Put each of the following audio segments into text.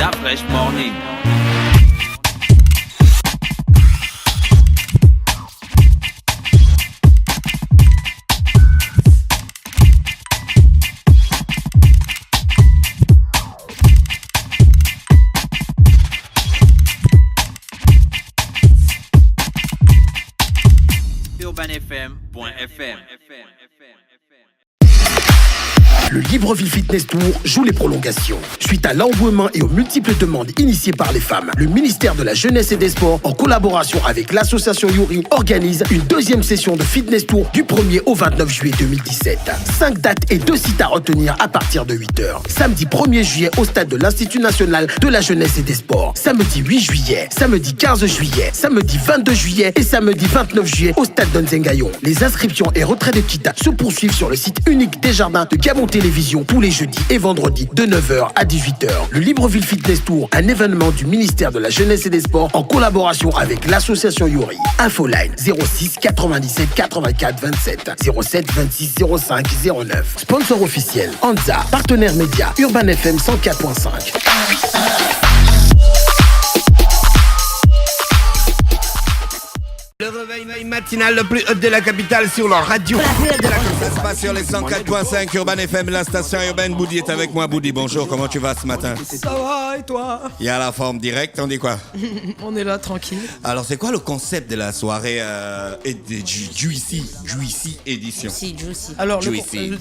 that fresh morning. UrbanFM.fm. Le Libreville Fitness Tour joue les prolongations. Suite à l'engouement et aux multiples demandes initiées par les femmes, le ministère de la Jeunesse et des Sports, en collaboration avec l'association Yuri, organise une deuxième session de Fitness Tour du 1er au 29 juillet 2017. 5 dates et 2 sites à retenir à partir de 8h. Samedi 1er juillet au stade de l'Institut National de la Jeunesse et des Sports. Samedi 8 juillet, samedi 15 juillet, samedi 22 juillet et samedi 29 juillet au stade d'Onzengayon. Les inscriptions et retraits de kits se poursuivent sur le site unique des jardins de Gabon Télévision tous les jeudis et vendredis de 9h à 18h. Le Libreville Fitness Tour, un événement du ministère de la Jeunesse et des Sports en collaboration avec l'association Yuri. Infoline 06 97 84 27 07 26 05 09. Sponsor officiel Anza. Partenaire média Urban FM 104.5. Le réveil matinal le plus haut de la capitale sur leur radio. Ça se passe sur les 104.5 Urban FM, la station urbaine. Boudi est avec moi. Boudi, bonjour, comment tu vas ce matin? Ça va et toi? Il y a la forme directe, on dit quoi? On est là tranquille. Alors c'est quoi le concept de la soirée Juicy édition? Juicy. Alors Juicy.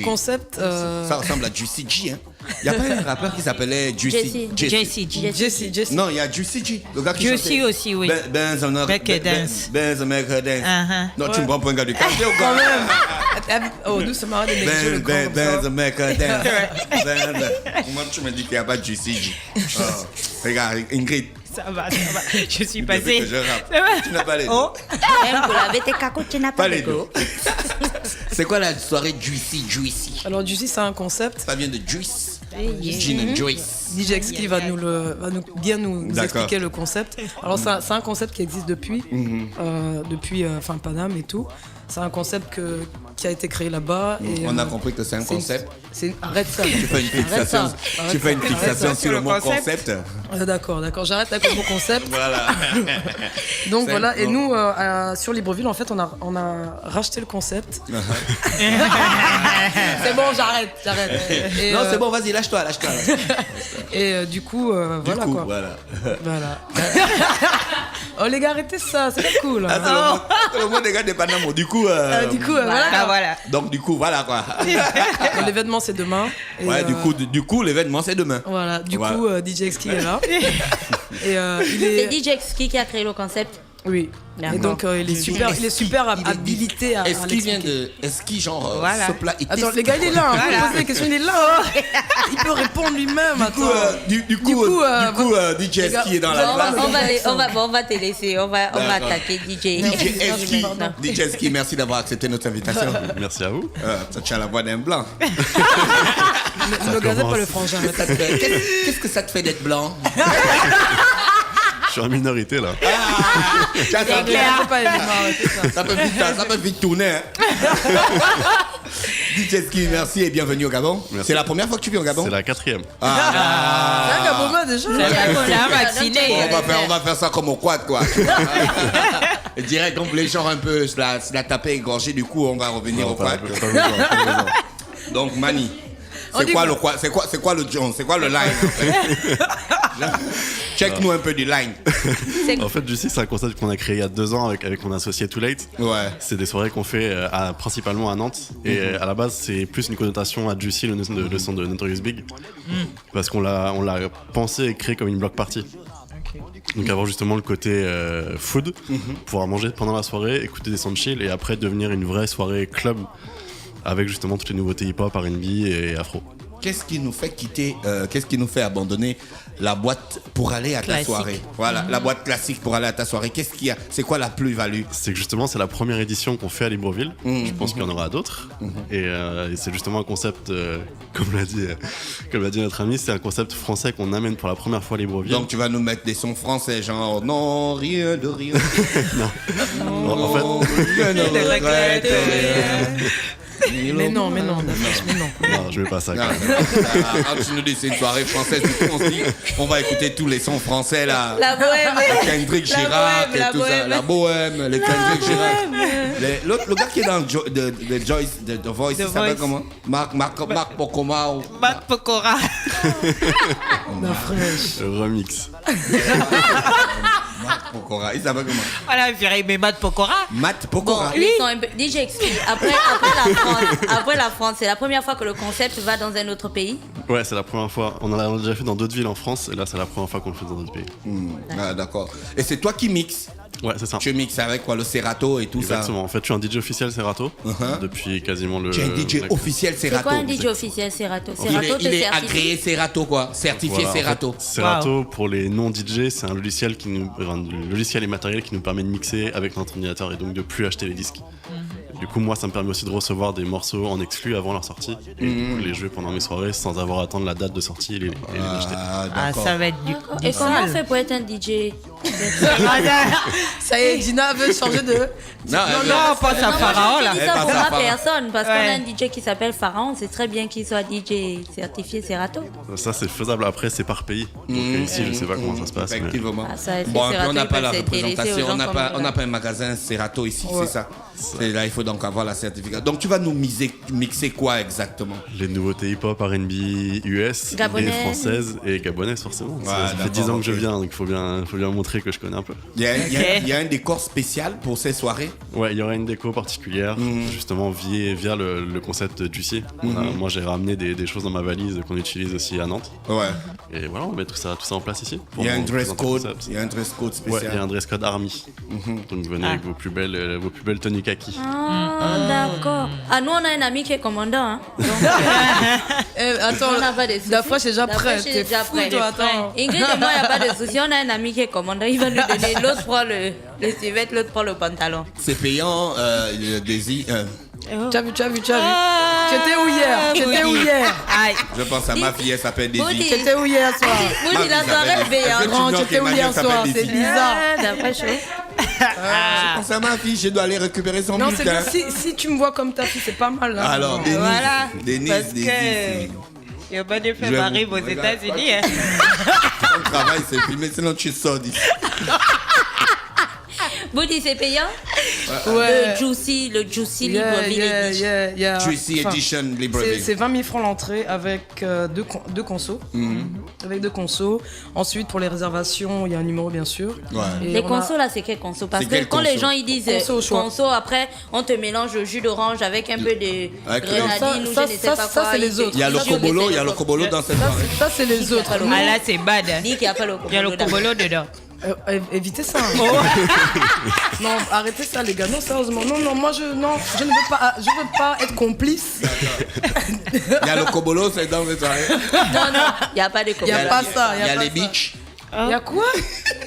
Concept... Ça ressemble à Juicy G, hein? Il n'y a pas un rappeur qui s'appelait Juicy? Jesse. Non, il y a Juicy G. Le gars qui Juicy aussi, oui. Benz America Dance. Non, tu me prends pour un gars du quartier ou quoi? Oh, nous sommes arrêtés Benz America Dance. Moi, tu me dis qu'il n'y a pas de Juicy G. Regarde, Ingrid. Ça va. Je suis passée. Ça va. Tu n'as pas les deux. Oh. Tu n'as pas les deux. C'est quoi la soirée Juicy? Alors Juicy, c'est un concept. Ça vient de Juice. Gin and Juice. DJ Exki va nous expliquer le concept. Alors c'est un concept qui existe depuis Paname et tout. C'est un concept qui a été créé là-bas. Et, on a compris que c'est un concept. Arrête ça. Tu fais une fixation sur le mot concept. D'accord. J'arrête avec le mot concept. Voilà. Donc voilà. Et nous, sur Libreville, en fait, on a racheté le concept. C'est bon, j'arrête. Et, non, c'est bon, vas-y, lâche-toi. Et du coup, voilà quoi. Voilà. Oh les gars, arrêtez ça, c'est pas cool. Le mot des gars de Panama. Du coup, voilà. Donc du coup, voilà quoi. L'événement c'est demain. Et ouais, du coup, l'événement c'est demain. Voilà. Du coup, DJ Exki est là. Et c'est DJ Exki qui a créé le concept. Oui. D'accord. Et donc il est super habilité à Est-ce qu'il vient de Eski genre voilà. ce plat? Attends, les gars, il est là. Vous poser des questions, il est là. Il peut répondre lui-même. Du coup, DJ Eski est dans la place. On va te laisser. On va attaquer DJ Eski. DJ Eski, merci d'avoir accepté notre invitation. Merci à vous. Tu as la voix d'un blanc. Ne gazez pas le frangin. Qu'est-ce que ça te fait d'être blanc? Je suis en minorité là. C'est clair. Ça peut vite tourner. DJ Eski, merci et bienvenue au Gabon. Merci. C'est la première fois que tu viens au Gabon? C'est la 4e. C'est un Gabonais déjà. On va faire ça comme au quad quoi. Je dirais qu'on voulait genre un peu se la taper égorger, du coup on va revenir au quad. Donc Mani, c'est quoi le quad? C'est quoi le John? C'est quoi le line en fait? Check-nous un peu du line. En fait, Juicy, c'est un concept qu'on a créé il y a 2 ans avec mon associé Too Late. Ouais. C'est des soirées qu'on fait principalement à Nantes. Et à la base, c'est plus une connotation à Juicy, le son de Notorious Big. Parce qu'on l'a pensé et créé comme une block party. Donc avoir justement le côté food, pouvoir manger pendant la soirée, écouter des sons de chill et après devenir une vraie soirée club avec justement toutes les nouveautés hip-hop, R&B et afro. Qu'est-ce qui nous fait quitter, qu'est-ce qui nous fait abandonner la boîte pour aller à ta soirée? Voilà, la boîte classique pour aller à ta soirée. Qu'est-ce qu'il y a? C'est quoi la plus-value? C'est que justement, c'est la première édition qu'on fait à Libreville. Je pense qu'il y en aura d'autres. Et c'est justement un concept, comme l'a dit notre ami, c'est un concept français qu'on amène pour la première fois à Libreville. Donc tu vas nous mettre des sons français, genre non, rien de rien. Non. En fait, rien ne regrette rien. Mais non, Dafresh, mais non. Non, je mets pas ça. Non, quand tu nous dis c'est une soirée française, du coup on se dit on va écouter tous les sons français là. La bohème. Kendrick Chirac et tout ça, la bohème, les Kendrick Chirac. Le gars qui est dans The Joyce, The Voice, il s'appelle comment? Marc Pokora. Marc Pokora. Dafresh. Le remix. Marc Pokora, il s'appelle comment? Voilà, j'ai aimé Matt Pokora. Matt Bon, Pokora. ils sont un peu... DJ, explique. Après la France, c'est la première fois que le concept va dans un autre pays. Ouais, c'est la première fois. On a déjà fait dans d'autres villes en France, et là, c'est la première fois qu'on le fait dans d'autres pays. Ah, d'accord. Et c'est toi qui mixes? Ouais, c'est ça. Tu mixes avec quoi, le Serato et tout Exactement. En fait, je suis un DJ officiel Serato depuis quasiment le. ça? Tu es un DJ officiel C'est Serato? quoi un DJ officiel Serato? Il est certifie. agréé Serato, quoi. Certifié Voilà, Serato. En fait, Serato, pour les non-DJ, c'est un logiciel le logiciel et matériel qui nous permet de mixer avec notre ordinateur et donc de plus acheter les disques. Du coup, moi, ça me permet aussi de recevoir des morceaux en exclu avant leur sortie et du coup, les jouer pendant mes soirées sans avoir à attendre la date de sortie et les acheter. Ah, d'accord. ça va être du Et comment on sale. fait pour être un DJ? Ça y est, Gina veut changer de. Non, pas ça, Pharaon là. Je dis ça pour pas ça, ma personne, parce qu'on Ouais. a un DJ qui s'appelle Pharaon, c'est très bien qu'il soit DJ certifié Serato. Ça, c'est faisable. Après, c'est par pays. Donc ici, je sais pas comment ça se passe. Mais... Effectivement. Ah, ça, c'est Bon, et puis Serato, on n'a ils pas peuvent la s'intéresser aux représentation, gens on n'a comme pas, nous, on n'a là. pas un magasin Serato ici, c'est ça. Et là, il faut donc avoir la certificat. Donc, tu vas nous mixer quoi exactement? Les nouveautés hip-hop, R&B, US, Gabonaises. et françaises et gabonaises forcément. Ça Ouais, fait d'accord, 10 ans que je ok. viens, donc il faut bien montrer que je connais un peu. Il y a un décor spécial pour ces soirées? Ouais, il y aura une déco particulière, justement via le concept Juicy. Moi, j'ai ramené des choses dans ma valise qu'on utilise aussi à Nantes. Ouais. Et voilà, on met tout ça en place ici. Il y a un dress présenter le code. concept. Il y a un dress code Ouais, il y a spécial. un dress code Army. Donc venez avec vos plus belles tenues kaki. Ah, d'accord. Ah, nous, on a un ami qui est commandant. Hein. Donc, Attends, on n'a pas de soucis. Dafresh est déjà prêt. Dafresh est T'es déjà fou, prêt. toi, attends. Ingrid et moi, il n'y a pas de souci. On a un ami qui est commandant. Il va nous donner. L'autre prend le civette, l'autre prend le pantalon. C'est payant, Daisy. Tu as vu. Tu étais où hier? Aïe. Je pense à ma fille, elle s'appelle Bouddhi. Daisy. Tu étais où hier soir? Vous dites la soirée Est-ce payante. que Non, tu tu étais où hier soir? C'est bizarre. D'après chaud. Je pense à ma fille, je dois aller récupérer son Non, c'est bulletin. bien. Si tu me vois comme ta fille, c'est pas mal. Là. Alors, Denise. Voilà. Denise, Parce Daisy. que Yoban Je FM vais arrive vous- aux regarde. États-Unis. Hein. Ton travail, c'est filmé, sinon tu sors d'ici. Bouddhi, c'est payant. Ouais. Le Juicy Libreville Edition. yeah. Juicy Enfin, Edition Libreville. c'est 20 000 francs l'entrée avec deux consos. Avec deux consos. Ensuite, pour les réservations, il y a un numéro, bien sûr. Ouais. Et Les on a- consos là, c'est quel conso? Parce C'est que quel quand les conso? gens ils disent Conso au choix. conso, après on te mélange le jus d'orange avec un peu de Avec le- grenadine ou Ça, je ne sais ça, pas ça, quoi. c'est les autres. Il y a le Kobolo dans cette soirée. Ça, c'est les autres. Dis Ah là, c'est bad. Dis qu'il n'y a pas le Il y a le Kobolo dedans. Évitez ça. Non, arrêtez ça, les gars. Non, sérieusement. Non, moi, je ne veux pas être complice. Il y a le Kobolo, c'est dans cette soirée. Non, il n'y a pas de Il y a Kobolo. pas ça. Il y a les beach. Il y a quoi?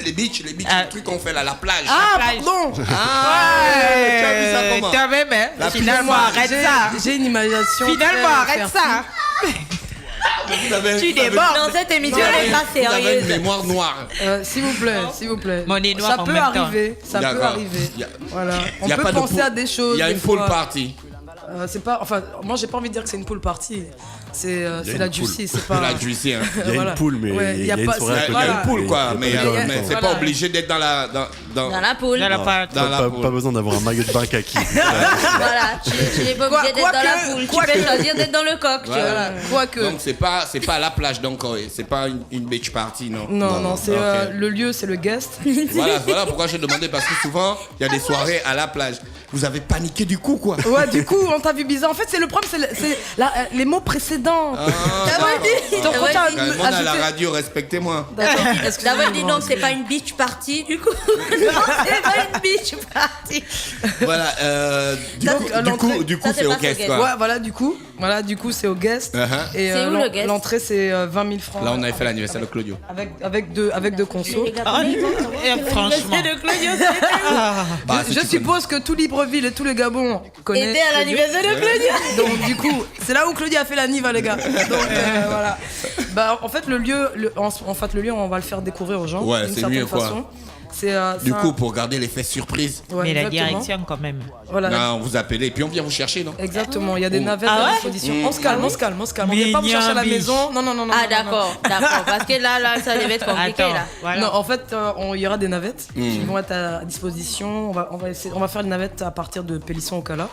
Les beach, Ah. le truc qu'on fait là, la plage. Ah, plage. pardon. Tu as vu ça comment? Toi-même, hein. La Finalement, arrête ça. J'ai une imagination. Finalement, très arrête ça. Vous avez- Tu vous avez- débordes. Dans cette émission, elle n'est pas Vous avez une sérieuse. mémoire noire. S'il vous plaît. Mon nez noir Ça en peut même temps. arriver. Ça peut D'accord. arriver. Y a- Voilà. On y a peut pas de penser pool- à des choses. Il y a des une pool fois. party. C'est pas. Enfin, moi, j'ai pas envie de dire que c'est une pool party. C'est une la pool. Juicy. C'est pas. La juicy, hein. Il y a Voilà. une poule, mais Ouais, il y a une pas- soirée à Il y côté. a Voilà. une pool quoi, mais voilà. c'est pas obligé d'être dans la Dans la poule. Dans la dans part. la Pas pool. besoin d'avoir un maillot de bain kaki. Voilà, tu n'es pas obligé d'être dans la poule. Tu peux choisir d'être dans le coq. tu Voilà. vois. Quoique. Donc c'est pas à la plage, donc c'est pas une beach party, non. Non, c'est Ok. le lieu, c'est le guest. Voilà pourquoi j'ai demandé, parce que souvent il y a des soirées à la plage. Vous avez paniqué du coup quoi. Ouais, du coup, on t'a vu bizarre. En fait, c'est le problème, les mots précédents. T'as pas dit. Donc, T'as on pas t'a dit. Quand même, on a la ajouté- radio, respectez-moi. D'accord. D'abord, il dit non, c'est pas une beach party, du coup. Non, c'est pas une beach party. Voilà, du coup Ça, c'est c'est au pas guest au quoi. Ouais, voilà, du coup, c'est au guest. Uh-huh. Et C'est où, le guest l'entrée, c'est 20 000 francs. Là on avait fait l'anniversaire de Claudio. Avec deux consos. Les gars, Franchement. Bah, Je suppose que tout Libreville et tout le Gabon connaissent. était à Claudio. l'anniversaire de Claudio. Donc, du coup, c'est là où Claudia a fait la nive, les gars. Donc, voilà. Bah, en fait, le lieu, on va le faire découvrir aux gens. Ouais, d'une c'est certaine mieux, quoi. façon. Du coup, pour garder l'effet surprise. Ouais, Mais la exactement. direction, quand même. Voilà. Non, vous appelez et puis on vient vous chercher, non? Exactement, il y a des navettes Ah à ouais disposition. On se calme. On Mais vient pas vous chercher à la Niambi. maison. Non. Ah, d'accord. Parce que là, ça devait être compliqué, Attends, là. voilà. Non, en fait, il y aura des navettes qui vont être à disposition. On va faire des navettes à partir de Pélisson au Cala.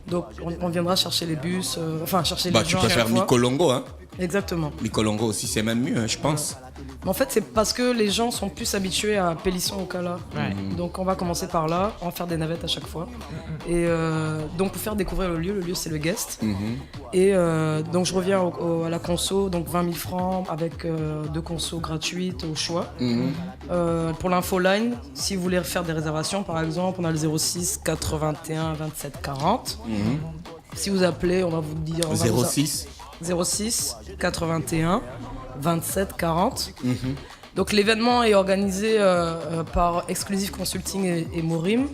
Donc, on viendra chercher les bus, chercher les Bah, gens. tu à peux chaque faire fois. Mikolongo, hein? Exactement. Mikolongo aussi, c'est même mieux, hein, je pense. Mais en fait, c'est parce que les gens sont plus habitués à Pélisson au Cala. Ouais. Donc, on va commencer par là. On va faire des navettes à chaque fois. Et donc, pour faire découvrir le lieu c'est le guest. Et donc, je reviens à la conso, donc 20 000 francs avec 2 consos gratuites au choix. Pour l'info line, si vous voulez faire des réservations, par exemple, on a le 06 81 27 40. Si vous appelez, on va vous dire. 06 81 27 40. Donc l'événement est organisé par Exclusive Consulting et Morim.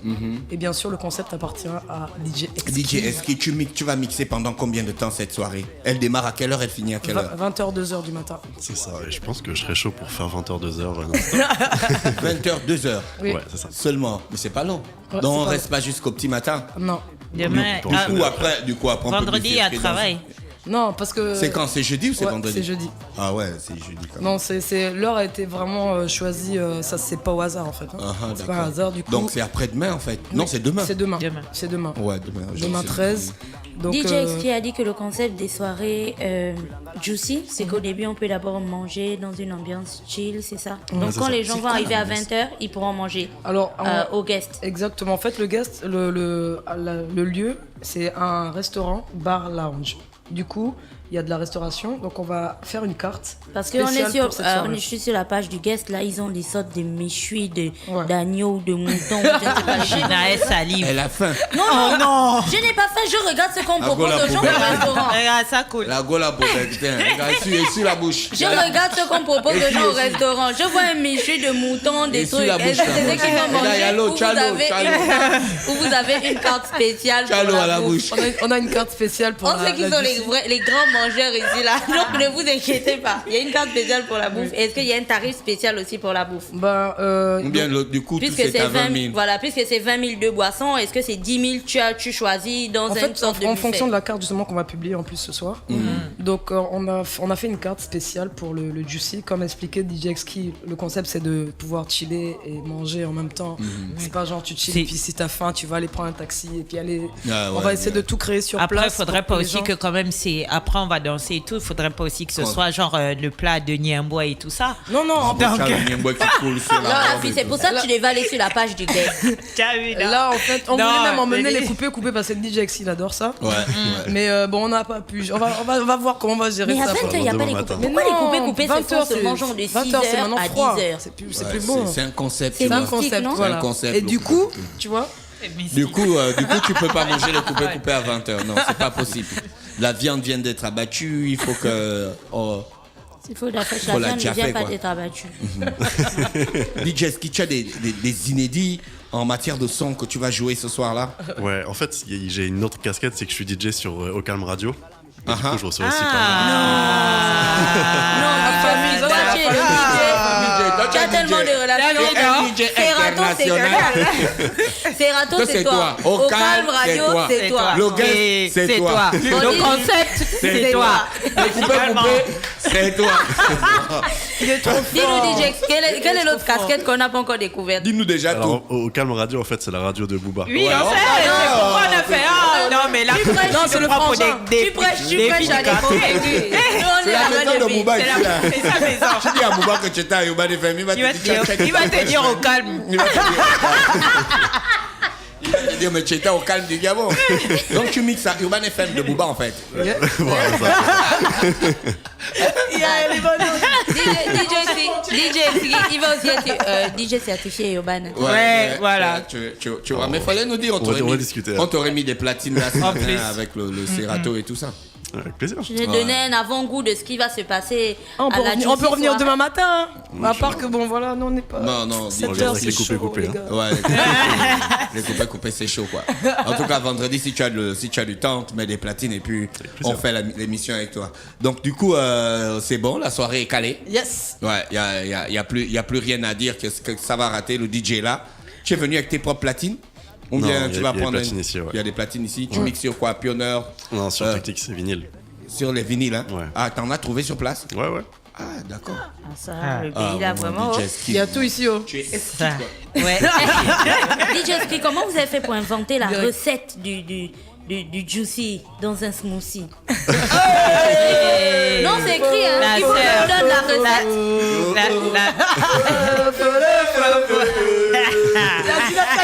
Et bien sûr, le concept appartient à DJ Exki. DJ, est-ce que tu vas mixer pendant combien de temps cette soirée? Elle démarre à quelle heure, elle finit à quelle heure? 20h, 2h du matin. C'est ça, et je pense que je serais chaud pour faire 20h, 2h. 20h, 2h. Oui. Ouais, c'est ça. Seulement, mais c'est pas long. Ouais, Donc c'est on pas reste pas jusqu'au petit matin. Non. Demain, Pour- Ou après, après on peut vendredi, il y a bifurquer dans- travail. Non, parce que. C'est quand? C'est jeudi ou c'est Ouais, vendredi? c'est jeudi. Ah ouais, c'est jeudi quand même. Non, l'heure a été vraiment choisie. Ça, c'est pas au hasard en fait. Ah, c'est d'accord. pas un hasard du coup. Donc c'est après-demain en fait. Non, c'est demain. C'est demain. Demain. C'est demain. Ouais, demain. Demain 13. Donc, DJ Exki a dit que le concept des soirées juicy, c'est qu'au début, on peut d'abord manger dans une ambiance chill, c'est ça? Donc c'est quand ça. les gens C'est vont quoi arriver à l'ambiance 20h, ils pourront manger Alors, aux guests. exactement. En fait, le guest, le lieu, c'est un restaurant, bar, lounge. Du coup, il y a de la restauration, donc on va faire une carte. Parce qu'on est spéciale sur, pour cette soirée. je suis sur la page du guest, là, ils ont des sortes de méchouis, Ouais. d'agneaux, de moutons, je ne sais pas. Gina, elle salive. Elle a faim. Non, je n'ai pas faim, je regarde ce qu'on Ah, propose voilà, aux gens poubelle. au restaurant. Regarde, ça coule. La gola pour putain. Regarde, essuie la bouche. Je regarde ce qu'on propose aux gens au Essuie. restaurant. Je vois un méchoui de moutons, des Essuie trucs. la bouche, Est-ce que là. c'est ce qu'ils vont Et là, il y a manger l'eau, ou tchalo, vous avez une carte spéciale pour Tchalo à la la bouffe. bouche. On a une carte spéciale pour On sait qu'ils sont les grands mangeurs ici, là. Donc ne vous inquiétez pas. Il y a une carte spéciale pour la bouffe. Est-ce qu'il y a un tarif spécial aussi pour la bouffe? Ou bien du coup, tout Puisque c'est c'est à 20 000. voilà, puisque c'est 20 000 de boissons, est-ce que c'est 10 000 tu choisis dans En une fait, sorte de en buffet? fonction de la carte justement qu'on va publier en plus ce soir. Donc on a fait une carte spéciale pour le Juicy. Comme expliqué DJ Exki, le concept c'est de pouvoir chiller et manger en même temps. C'est pas genre tu chill C'est- et puis si t'as faim tu vas aller prendre un taxi et puis aller. Ah, on ouais, va essayer ouais. de tout créer sur Après, il place. faudrait pour pas les aussi gens- que quand même c'est après on va danser et tout, il faudrait pas aussi que ce Ouais. soit genre le plat de Niambois et tout ça. Non non. Ah, bon, Charles, il y a un bois qui coule sur Non, la la table fille, et c'est tout. pour ça que tu devais aller sur la page du guest. Là en fait on Non, voulait même emmener mais- les couper parce que DJ Exki il adore ça. Ouais. Mais bon on n'a pas pu. On va voir comment on va gérer Mais à ça. 20h, il n'y a pas Demain les matin. coupés. Pourquoi les coupés se 20h, font se mangeant de 20h, c'est 6h maintenant à froid. 10h? C'est plus Ouais, bon. c'est un concept. C'est tu C'est un vois. concept, non voilà. C'est un concept, Et le du coup, tu vois, Du coup, tu peux pas manger le coupé à 20h. Non, c'est pas possible. La viande vient d'être abattue. Il faut que. Oh. Il faut la fête, Faut la la viande ne déjà vient fait, pas quoi. d'être abattue. DJ, est-ce que tu as des inédits en matière de son que tu vas jouer ce soir-là? Ouais, en fait, j'ai une autre casquette, c'est que je suis DJ sur Au Calme Radio. Et du Ah. coup, je reçois aussi pas Non, DJ, toi, tu es le DJ. Tu as tellement de relations. DJ Ferrato, c'est international. Ferrato, Toi, c'est toi. Au Au Calme, Calme Radio, c'est c'est toi. Le guest, c'est toi. On dit- Le concept, c'est toi. Le coupé, c'est toi. Dis-nous, DJ, quelle est l'autre casquette qu'on n'a pas encore découverte? Dis-nous déjà tout. Alors, au Calme Radio, en fait, c'est la radio de Booba. Oui, Ouais, on on sait, c'est pourquoi on a fait. Ah, non, mais là, Tu prêches, non, tu c'est le prends propre pour des Tu prêches à des convaincus. Nous, on C'est est la la maison bonne de fille. Booba C'est ici, là. la- c'est sa maison. Tu dis à Booba que tu étais à Yoba FM, il va Il va te te dire. dire au calme. Il va te dire. Il va te dire, mais tu étais au calme du Gabon. Donc tu mixes à Urban FM de Booba en fait. Voilà, ça. DJ, il va aussi être DJ certifié urbain. Ouais, voilà. Tu vois, mais fallait nous dire, On va discuter. on t'aurait mis des platines là ce En matin plus. avec le Serato et tout ça. Avec plaisir. Je vais donner un avant-goût de ce qui va se passer. On peut à la revenir, on peut Juicy revenir soirée. demain matin. À part que bon, voilà, nous on n'est pas. Non, 7 dis- heures, avec c'est les chaud, coupés, les hein. gars. Ouais, les coupés, c'est chaud quoi. En tout cas, vendredi, si tu as du temps, tu mets des platines et puis on fait l'émission avec toi. Donc, du coup, c'est bon, la soirée est calée. Yes. Ouais, il y a plus rien à dire que ça va rater le DJ là. Tu es venu avec tes propres platines? Ou Non, bien il y tu a- vas il y a des prendre platines ici, ouais. Il y a des platines ici. Tu mixes sur quoi? Pionner? Non, sur Tactique, c'est vinyle. Sur les vinyles, hein? Ouais. Ah, t'en as trouvé sur place? Ouais. Ah, d'accord. Ah, ça, le pays là, mon vraiment. DJ oh. Ski. Il y a tout ici, oh. Tu es esti, Ça. quoi. Ouais. DJ Ski, comment vous avez fait pour inventer la Direct. recette du juicy dans un smoothie? Non, c'est écrit, hein. La Il faut que sœur. je donne la recette.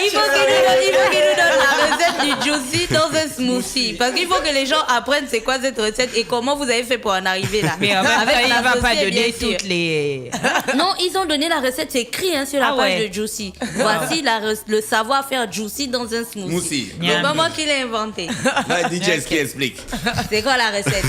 Il faut qu'il nous donne la recette du juicy dans un smoothie. Parce qu'il faut que les gens apprennent c'est quoi cette recette et comment vous avez fait pour en arriver là. Mais en même temps, il va pas l'associé, donner bien sûr. toutes les. Non, ils ont donné la recette, c'est écrit hein, sur la Ah page ouais. de Juicy. Voici le savoir-faire Juicy dans un smoothie. Smoothie. C'est pas moi qui l'ai inventé. Ouais, DJ Ski explique. C'est quoi la recette?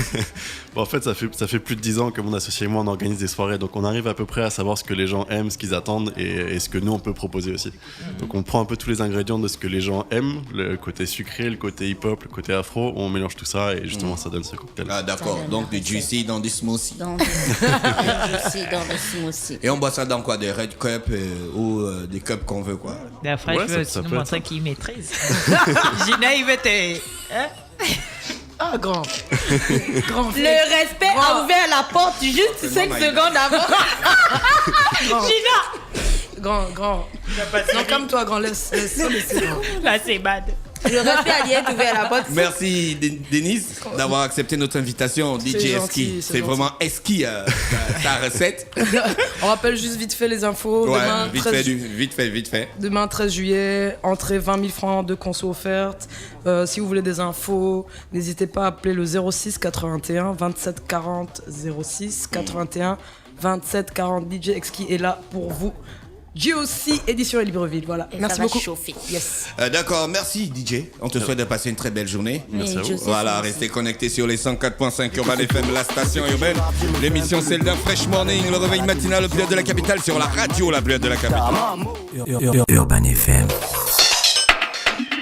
Bon, en fait, ça fait plus de 10 ans que mon associé et moi, on organise des soirées. Donc, on arrive à peu près à savoir ce que les gens aiment, ce qu'ils attendent et ce que nous, on peut proposer aussi. Donc, on prend un peu tous les ingrédients de ce que les gens aiment, le côté sucré, le côté hip-hop, le côté afro. On mélange tout ça et justement, ça donne ce cocktail. Ah, d'accord. Donc, du juicy dans du smoothie. Dans le Juicy, dans le smoothie. Et on boit ça dans quoi? Des red cups ou des cups qu'on veut, quoi? D'après, Ouais, je veux ça nous peut être montrer ça. qu'il maîtrise. Gina, il veut te. Hein? Ah, grand. Grand. Le respect a ouvert la porte juste 5 secondes avant. Grand. Non, calme-toi, grand. Laisse grand. Là, c'est bad. Le respect a direct ouvert la porte. Merci Denise d'avoir accepté notre invitation. DJ gentil, Eski, c'est c'est gentil. vraiment Eski ta recette. On rappelle juste vite fait les infos. Ouais, Demain, vite fait. Demain 13 juillet, entrée 20 000 francs de conso offerte. Si vous voulez des infos, n'hésitez pas à appeler le 06 81 27 40 06 81 27 40. DJ Exki est là pour vous. GOC édition et Libreville. Voilà. Et Merci ça va beaucoup. chauffer. Yes. D'accord, merci DJ. On te souhaite de passer une très belle journée. Merci à vous. Voilà, restez connectés sur les 104.5 Urban FM, la station urbaine. L'émission c'est le Fresh Morning, le réveil matinal, le plus de la capitale sur la radio, la plus de la capitale. Urban FM.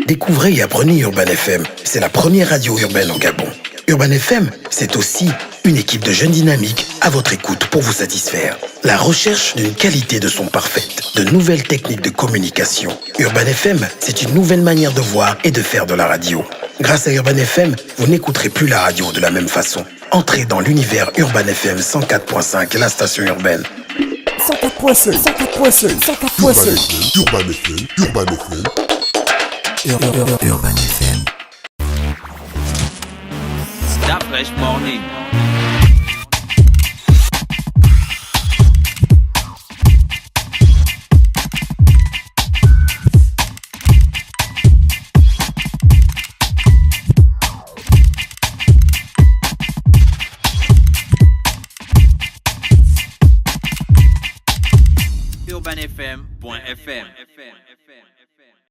Découvrez et apprenez Urban FM. C'est la première radio urbaine au Gabon. Urban FM, c'est aussi une équipe de jeunes dynamiques à votre écoute pour vous satisfaire. La recherche d'une qualité de son parfaite, de nouvelles techniques de communication. Urban FM, c'est une nouvelle manière de voir et de faire de la radio. Grâce à Urban FM, vous n'écouterez plus la radio de la même façon. Entrez dans l'univers Urban FM 104.5, la station urbaine. 104.5. Urban FM. Urban FM. Stop Fresh Morning. UrbanFM.fm.